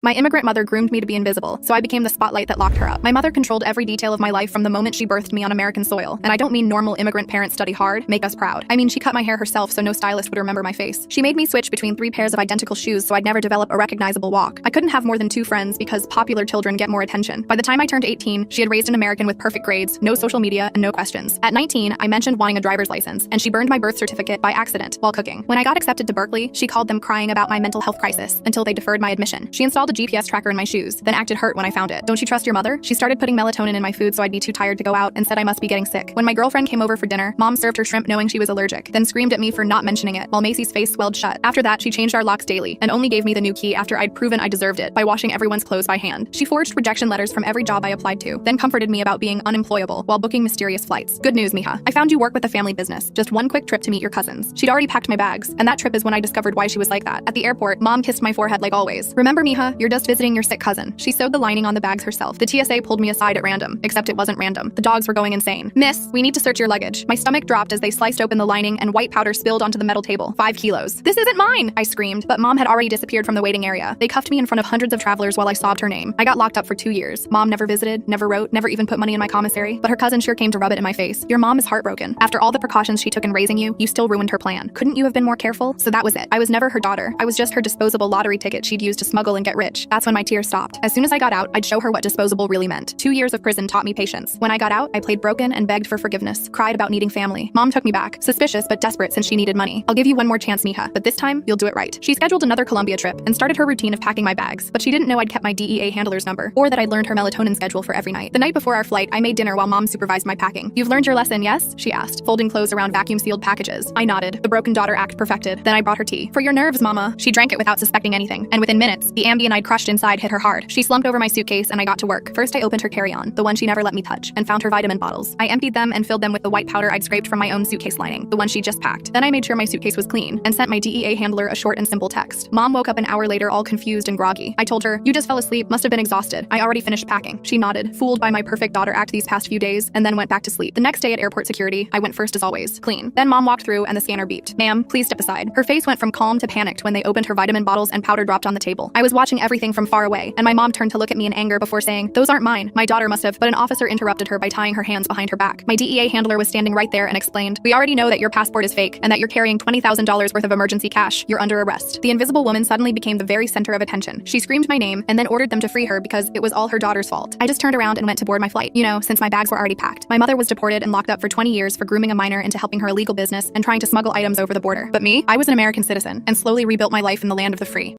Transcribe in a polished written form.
My immigrant mother groomed me to be invisible, so I became the spotlight that locked her up. My mother controlled every detail of my life from the moment she birthed me on American soil. And I don't mean normal immigrant parents study hard, make us proud. I mean she cut my hair herself so no stylist would remember my face. She made me switch between 3 pairs of identical shoes so I'd never develop a recognizable walk. I couldn't have more than 2 friends because popular children get more attention. By the time I turned 18, she had raised an American with perfect grades, no social media, and no questions. At 19, I mentioned wanting a driver's license, and she burned my birth certificate by accident while cooking. When I got accepted to Berkeley, she called them crying about my mental health crisis until they deferred my admission. She installed a GPS tracker in my shoes, then acted hurt when I found it. Don't you trust your mother? She started putting melatonin in my food so I'd be too tired to go out and said I must be getting sick. When my girlfriend came over for dinner, mom served her shrimp knowing she was allergic, then screamed at me for not mentioning it while Macy's face swelled shut. After that, she changed our locks daily and only gave me the new key after I'd proven I deserved it by washing everyone's clothes by hand. She forged rejection letters from every job I applied to, then comforted me about being unemployable while booking mysterious flights. Good news, mija. I found you work with a family business. Just one quick trip to meet your cousins. She'd already packed my bags, and that trip is when I discovered why she was like that. At the airport, mom kissed my forehead like always. Remember, mija, you're just visiting your sick cousin. She sewed the lining on the bags herself. The TSA pulled me aside at random, except it wasn't random. The dogs were going insane. Miss, we need to search your luggage. My stomach dropped as they sliced open the lining and white powder spilled onto the metal table. 5 kilos. This isn't mine, I screamed, but mom had already disappeared from the waiting area. They cuffed me in front of hundreds of travelers while I sobbed her name. I got locked up for 2 years. Mom never visited, never wrote, never even put money in my commissary, but her cousin sure came to rub it in my face. Your mom is heartbroken. After all the precautions she took in raising you, you still ruined her plan. Couldn't you have been more careful? So that was it. I was never her daughter. I was just her disposable lottery ticket she'd used to smuggle and get rich. That's when my tears stopped. As soon as I got out, I'd show her what disposable really meant. 2 years of prison taught me patience. When I got out, I played broken and begged for forgiveness, cried about needing family. Mom took me back, suspicious but desperate since she needed money. I'll give you one more chance, mija, but this time, you'll do it right. She scheduled another Colombia trip and started her routine of packing my bags, but she didn't know I'd kept my DEA handler's number, or that I'd learned her melatonin schedule for every night. The night before our flight, I made dinner while mom supervised my packing. You've learned your lesson, yes? She asked, folding clothes around vacuum-sealed packages. I nodded, the broken daughter act perfected. Then I brought her tea. For your nerves, mama. She drank it without suspecting anything, and within minutes, the Ambien I'd crushed inside hit her hard. She slumped over my suitcase and I got to work. First, I opened her carry-on, the one she never let me touch, and found her vitamin bottles. I emptied them and filled them with the white powder I'd scraped from my own suitcase lining, the one she just packed. Then I made sure my suitcase was clean and sent my DEA handler a short and simple text. Mom woke up an hour later all confused and groggy. I told her, you just fell asleep, must have been exhausted. I already finished packing. She nodded, fooled by my perfect daughter act these past few days, and then went back to sleep. The next day at airport security, I went first as always, clean. Then mom walked through and the scanner beeped. Ma'am, please step aside. Her face went from calm to panicked when they opened her vitamin bottles and powder dropped on the table. I was watching everything from far away, and my mom turned to look at me in anger before saying, those aren't mine. My daughter must have, but an officer interrupted her by tying her hands behind her back. My DEA handler was standing right there and explained, we already know that your passport is fake and that you're carrying $20,000 worth of emergency cash. You're under arrest. The invisible woman suddenly became the very center of attention. She screamed my name and then ordered them to free her because it was all her daughter's fault. I just turned around and went to board my flight, you know, since my bags were already packed. My mother was deported and locked up for 20 years for grooming a minor into helping her illegal business and trying to smuggle items over the border. But me, I was an American citizen and slowly rebuilt my life in the land of the free.